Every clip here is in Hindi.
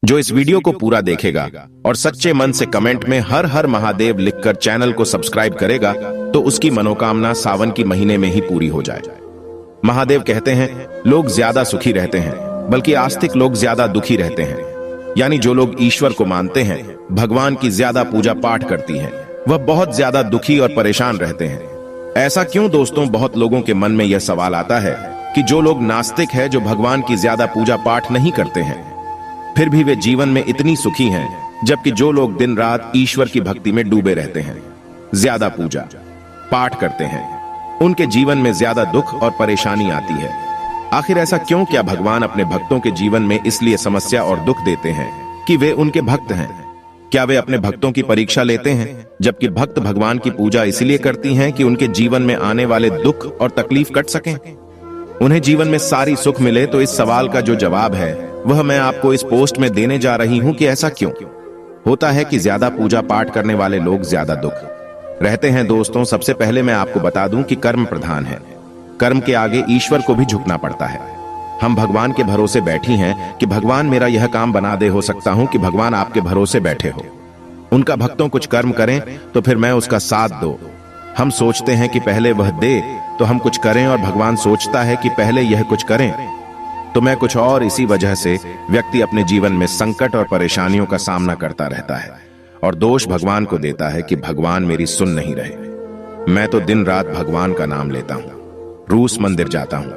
जो इस वीडियो को पूरा देखेगा और सच्चे मन से कमेंट में हर हर महादेव लिखकर चैनल को सब्सक्राइब करेगा तो उसकी मनोकामना सावन की महीने में ही पूरी हो जाए। महादेव कहते हैं लोग ज्यादा सुखी रहते हैं, बल्कि आस्तिक लोग ज्यादा दुखी रहते हैं। यानी जो लोग ईश्वर को मानते हैं, भगवान की ज्यादा पूजा पाठ करती हैं, वह बहुत ज्यादा दुखी और परेशान रहते हैं। ऐसा क्यों दोस्तों? बहुत लोगों के मन में यह सवाल आता है कि जो लोग नास्तिक है, जो भगवान की ज्यादा पूजा पाठ नहीं करते हैं, फिर भी वे जीवन में इतनी सुखी हैं, जबकि जो लोग दिन रात ईश्वर की भक्ति में डूबे रहते हैं, ज्यादा पूजा पाठ करते हैं, उनके जीवन में ज्यादा दुख और परेशानी आती है। आखिर ऐसा क्यों? क्या भगवान अपने भक्तों के जीवन में इसलिए समस्या और दुख देते हैं कि वे उनके भक्त हैं? क्या वे अपने भक्तों की परीक्षा लेते हैं, जबकि भक्त भगवान की पूजा इसलिए करती हैं कि उनके जीवन में आने वाले दुख और तकलीफ कट सकें, उन्हें जीवन में सारी सुख मिले? तो इस सवाल का जो जवाब है वह मैं आपको इस पोस्ट में देने जा रही हूं कि ऐसा क्यों होता है कि ज्यादा पूजा पाठ करने वाले लोग ज्यादा दुख रहते हैं। दोस्तों, सबसे पहले मैं आपको बता दूं कि कर्म प्रधान है। कर्म के आगे ईश्वर को भी झुकना पड़ता है। हम भगवान के भरोसे बैठी हैं कि भगवान मेरा यह काम बना दे। हो सकता हूं कि भगवान आपके भरोसे बैठे हो, उनका भक्तों कुछ कर्म करें तो फिर मैं उसका साथ दो। हम सोचते हैं कि पहले वह दे तो हम कुछ करें, और भगवान सोचता है कि पहले यह कुछ करें तो मैं कुछ और। इसी वजह से व्यक्ति अपने जीवन में संकट और परेशानियों का सामना करता रहता है और दोष भगवान को देता है कि भगवान मेरी सुन नहीं रहे। मैं तो दिन रात भगवान का नाम लेता हूं, रोज मंदिर जाता हूं,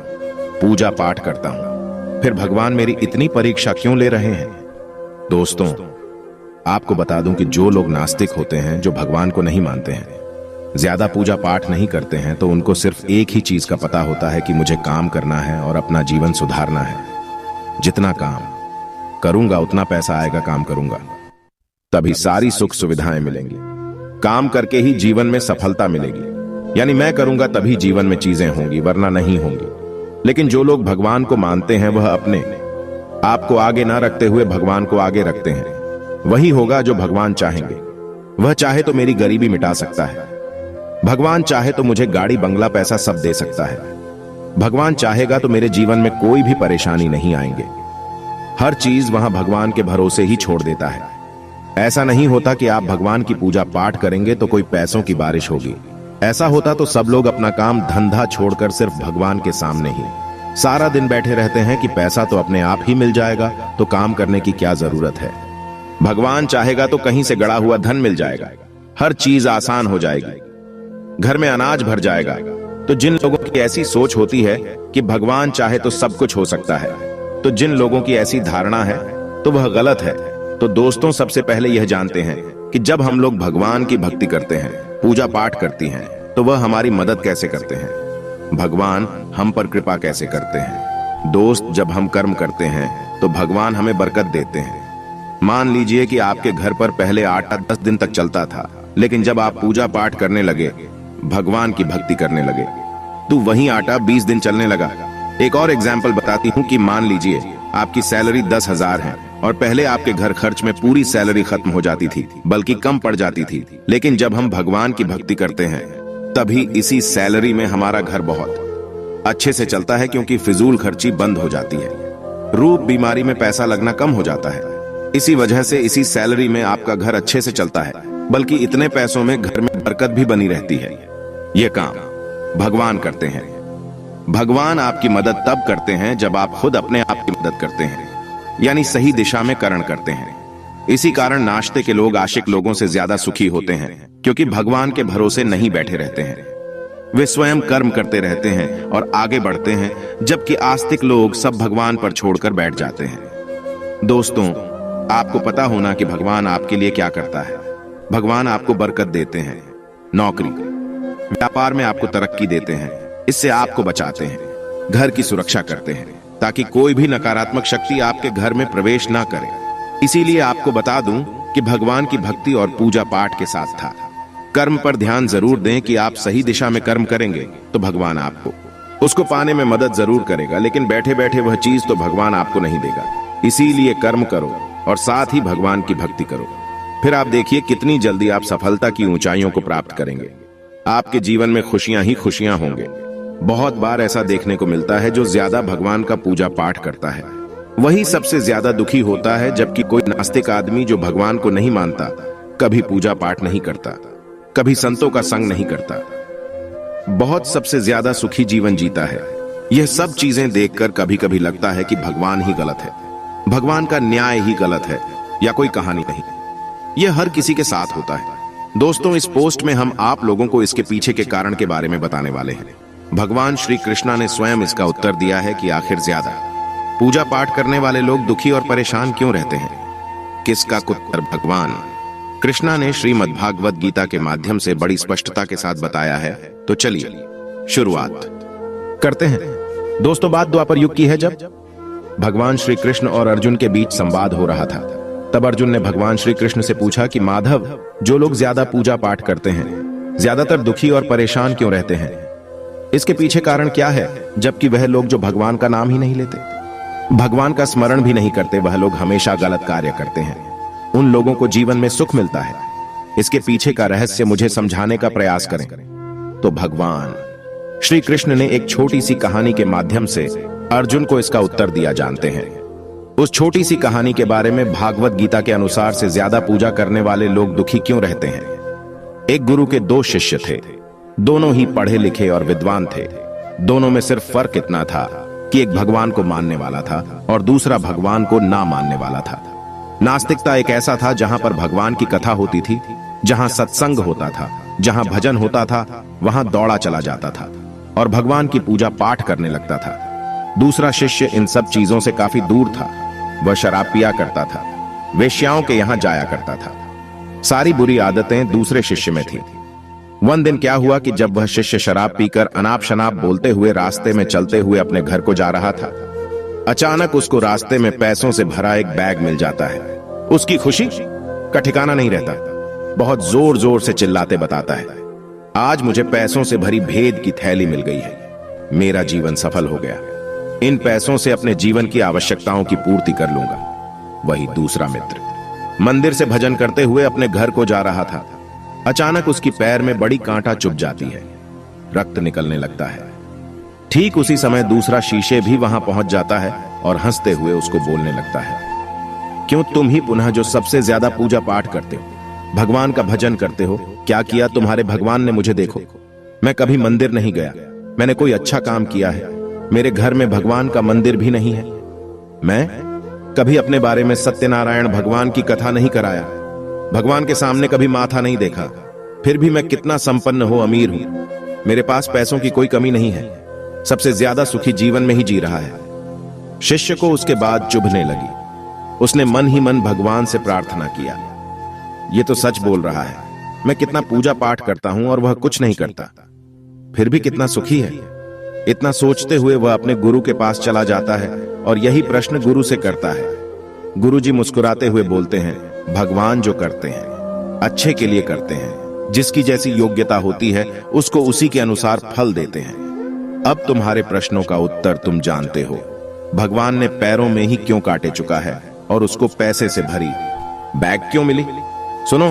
पूजा पाठ करता हूं, फिर भगवान मेरी इतनी परीक्षा क्यों ले रहे हैं? दोस्तों, आपको बता दूं कि जो लोग नास्तिक होते हैं, जो भगवान को नहीं मानते हैं, ज्यादा पूजा पाठ नहीं करते हैं, तो उनको सिर्फ एक ही चीज का पता होता है कि मुझे काम करना है और अपना जीवन सुधारना है। जितना काम करूंगा उतना पैसा आएगा, काम करूंगा तभी सारी सुख सुविधाएं मिलेंगी, काम करके ही जीवन में सफलता मिलेगी। यानी मैं करूंगा तभी जीवन में चीजें होंगी, वरना नहीं होंगी। लेकिन जो लोग भगवान को मानते हैं, वह अपने आप को आगे ना रखते हुए भगवान को आगे रखते हैं। वही होगा जो भगवान चाहेंगे। वह चाहे तो मेरी गरीबी मिटा सकता है, भगवान चाहे तो मुझे गाड़ी बंगला पैसा सब दे सकता है, भगवान चाहेगा तो मेरे जीवन में कोई भी परेशानी नहीं आएंगे। हर चीज वहां भगवान के भरोसे ही छोड़ देता है। ऐसा नहीं होता कि आप भगवान की पूजा पाठ करेंगे तो कोई पैसों की बारिश होगी। ऐसा होता तो सब लोग अपना काम धंधा छोड़कर सिर्फ भगवान के सामने ही सारा दिन बैठे रहते हैं कि पैसा तो अपने आप ही मिल जाएगा, तो काम करने की क्या जरूरत है। भगवान चाहेगा तो कहीं से गड़ा हुआ धन मिल जाएगा, हर चीज आसान हो जाएगी, घर में अनाज भर जाएगा। तो जिन लोगों की ऐसी सोच होती है कि भगवान चाहे तो सब कुछ हो सकता है, तो जिन लोगों की ऐसी धारणा है तो वह गलत है। तो दोस्तों, सबसे पहले यह जानते हैं कि जब हम लोग भगवान की भक्ति करते हैं, पूजा पाठ करती हैं, तो वह हमारी मदद कैसे करते हैं, भगवान हम पर कृपा कैसे करते हैं। दोस्त, जब हम कर्म करते हैं तो भगवान हमें बरकत देते हैं। मान लीजिए कि आपके घर पर पहले आटा 10 दिन तक चलता था, लेकिन जब आप पूजा पाठ करने लगे, भगवान की भक्ति करने लगे, तो वही आटा 20 दिन चलने लगा। एक और एग्जाम्पल बताती हूँ कि मान लीजिए आपकी सैलरी 10,000 है और पहले आपके घर खर्च में पूरी सैलरी खत्म हो जाती थी, बल्कि कम पड़ जाती थी। लेकिन जब हम भगवान की भक्ति करते हैं, तभी इसी सैलरी में हमारा घर बहुत अच्छे से चलता है, क्योंकि फिजूल खर्ची बंद हो जाती है, रूप बीमारी में पैसा लगना कम हो जाता है। इसी वजह से इसी सैलरी में आपका घर अच्छे से चलता है, बल्कि इतने पैसों में घर में बरकत भी बनी रहती है। यह काम भगवान करते हैं। भगवान आपकी मदद तब करते हैं जब आप खुद अपने आप की मदद करते हैं, यानी सही दिशा में करण करते हैं। इसी कारण नाश्ते के लोग आशिक लोगों से ज्यादा सुखी होते हैं, क्योंकि भगवान के भरोसे नहीं बैठे रहते हैं। वे स्वयं कर्म करते रहते हैं और आगे बढ़ते हैं, जबकि आस्तिक लोग सब भगवान पर छोड़कर बैठ जाते हैं। दोस्तों, आपको पता होना कि भगवान आपके लिए क्या करता है। भगवान आपको बरकत देते हैं, नौकरी व्यापार में आपको तरक्की देते हैं, इससे आपको बचाते हैं, घर की सुरक्षा करते हैं, ताकि कोई भी नकारात्मक शक्ति आपके घर में प्रवेश ना करे। इसीलिए आपको बता दूं कि भगवान की भक्ति और पूजा पाठ के साथ था कर्म पर ध्यान जरूर दें कि आप सही दिशा में कर्म करेंगे तो भगवान आपको उसको पाने में मदद जरूर करेगा, लेकिन बैठे बैठे वह चीज तो भगवान आपको नहीं देगा। इसीलिए कर्म करो और साथ ही भगवान की भक्ति करो, फिर आप देखिए कितनी जल्दी आप सफलता की ऊंचाइयों को प्राप्त करेंगे। आपके जीवन में खुशियां ही खुशियां होंगे। बहुत बार ऐसा देखने को मिलता है जो ज्यादा भगवान का पूजा पाठ करता है, वही सबसे ज्यादा दुखी होता है, जबकि कोई नास्तिक आदमी जो भगवान को नहीं मानता, कभी पूजा पाठ नहीं करता, कभी संतों का संग नहीं करता, बहुत सबसे ज्यादा सुखी जीवन जीता है। यह सब चीजें देखकर कभी कभी लगता है कि भगवान ही गलत है, भगवान का न्याय ही गलत है, या कोई कहानी नहीं। यह हर किसी के साथ होता है। दोस्तों, इस पोस्ट में हम आप लोगों को इसके पीछे के कारण के बारे में बताने वाले हैं। भगवान श्री कृष्णा ने स्वयं इसका उत्तर दिया है कि आखिर ज्यादा पूजा पाठ करने वाले लोग दुखी और परेशान क्यों रहते हैं। किसका उत्तर भगवान कृष्णा ने श्रीमद्भागवत गीता के माध्यम से बड़ी स्पष्टता के साथ बताया है। तो चलिए शुरुआत करते हैं। दोस्तों, बात द्वापर युग की है, जब भगवान श्री कृष्ण और अर्जुन के बीच संवाद हो रहा था। तब अर्जुन ने भगवान श्री कृष्ण से पूछा कि माधव, जो लोग ज्यादा पूजा पाठ करते हैं ज्यादातर दुखी और परेशान क्यों रहते हैं? इसके पीछे कारण क्या है? जबकि वह लोग जो भगवान का नाम ही नहीं लेते, भगवान का स्मरण भी नहीं करते, वह लोग हमेशा गलत कार्य करते हैं। उन लोगों को जीवन में सुख मिलता है। इसके पीछे का रहस्य मुझे समझाने का प्रयास करें। तो भगवान श्री कृष्ण ने एक छोटी सी कहानी के माध्यम से अर्जुन को इसका उत्तर दिया। जानते हैं उस छोटी सी कहानी के बारे में? भागवत गीता के अनुसार से ज्यादा पूजा करने वाले लोग दुखी क्यों रहते हैं। एक गुरु के दो शिष्य थे, दोनों ही पढ़े लिखे और विद्वान थे। दोनों में सिर्फ फर्क इतना था कि एक भगवान को मानने वाला था और दूसरा भगवान को ना मानने वाला था। नास्तिकता एक ऐसा था जहां पर भगवान की कथा होती थी, जहां सत्संग होता था, जहां भजन होता था, वहां दौड़ा चला जाता था और भगवान की पूजा पाठ करने लगता था। दूसरा शिष्य इन सब चीजों से काफी दूर था। वह शराब पिया करता था, वेश्याओं के यहां जाया करता था। सारी बुरी आदतें दूसरे शिष्य में थी। वन दिन क्या हुआ कि जब वह शिष्य शराब पीकर अनाप शनाप बोलते हुए रास्ते में चलते हुए अपने घर को जा रहा था, अचानक उसको रास्ते में पैसों से भरा एक बैग मिल जाता है। उसकी खुशी का ठिकाना नहीं रहता। बहुत जोर जोर से चिल्लाते बताता है, आज मुझे पैसों से भरी भेद की थैली मिल गई है, मेरा जीवन सफल हो गया, इन पैसों से अपने जीवन की आवश्यकताओं की पूर्ति कर लूंगा। वही दूसरा मित्र मंदिर से भजन करते हुए अपने घर को जा रहा था। अचानक उसकी पैर में बड़ी कांटा चुभ जाती है, रक्त निकलने लगता है। ठीक उसी समय दूसरा शीशे भी वहां पहुंच जाता है और हंसते हुए उसको बोलने लगता है, क्यों तुम ही पुनः जो सबसे ज्यादा पूजा पाठ करते हो, भगवान का भजन करते हो, क्या किया तुम्हारे भगवान ने मुझे? देखो, मैं कभी मंदिर नहीं गया, मैंने कोई अच्छा काम किया है, मेरे घर में भगवान का मंदिर भी नहीं है, मैं कभी अपने बारे में सत्यनारायण भगवान की कथा नहीं कराया, भगवान के सामने कभी माथा नहीं देखा, फिर भी मैं कितना संपन्न हो, अमीर हूं, मेरे पास पैसों की कोई कमी नहीं है, सबसे ज्यादा सुखी जीवन में ही जी रहा है। शिष्य को उसके बाद चुभने लगी। उसने मन ही मन भगवान से प्रार्थना किया, ये तो सच बोल रहा है, मैं कितना पूजा पाठ करता हूं और वह कुछ नहीं करता, फिर भी कितना सुखी है। इतना सोचते हुए वह अपने गुरु के पास चला जाता है और यही प्रश्न गुरु से करता है। गुरुजी मुस्कुराते हुए बोलते हैं, भगवान जो करते हैं अच्छे के लिए करते हैं, जिसकी जैसी योग्यता होती है उसको उसी के अनुसार फल देते हैं। अब तुम्हारे प्रश्नों का उत्तर तुम जानते हो, भगवान ने पैरों में ही क्यों काटे चुका है और उसको पैसे से भरी बैग क्यों मिली। सुनो,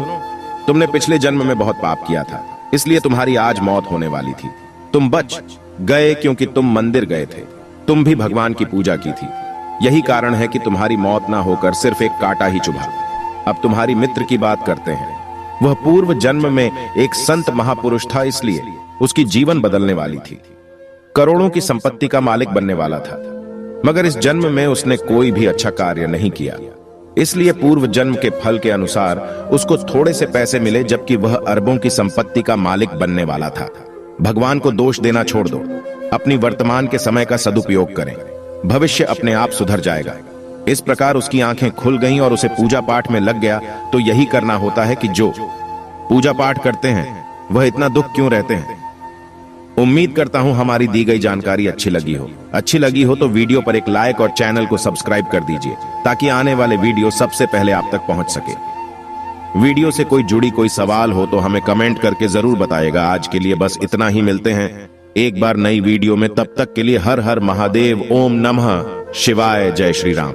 तुमने पिछले जन्म में बहुत पाप किया था, इसलिए तुम्हारी आज मौत होने वाली थी। तुम बच गए क्योंकि तुम मंदिर गए थे, तुम भी भगवान की पूजा की थी। यही कारण है कि तुम्हारी मौत ना होकर सिर्फ एक कांटा ही चुभा। अब तुम्हारी मित्र की बात करते हैं। वह पूर्व जन्म में एक संत महापुरुष था, इसलिए उसकी जीवन बदलने वाली थी, करोड़ों की संपत्ति का मालिक बनने वाला था। मगर इस जन्म में उसने कोई भी अच्छा कार्य नहीं किया, इसलिए पूर्व जन्म के फल के अनुसार उसको थोड़े से पैसे मिले, जबकि वह अरबों की संपत्ति का मालिक बनने वाला था। भगवान को दोष देना छोड़ दो, अपनी वर्तमान के समय का सदुपयोग करें, भविष्य अपने आप सुधर जाएगा। इस प्रकार उसकी आंखें खुल गईं और उसे पूजा पाठ में लग गया। तो यही करना होता है कि जो पूजा पाठ करते हैं वह इतना दुख क्यों रहते हैं। उम्मीद करता हूं हमारी दी गई जानकारी अच्छी लगी हो तो वीडियो पर एक लाइक और चैनल को सब्सक्राइब कर दीजिए, ताकि आने वाले वीडियो सबसे पहले आप तक पहुंच सके। वीडियो से कोई जुड़ी कोई सवाल हो तो हमें कमेंट करके जरूर बताइएगा। आज के लिए बस इतना ही, मिलते हैं एक बार नई वीडियो में, तब तक के लिए हर हर महादेव, ओम नमः शिवाय, जय श्री राम।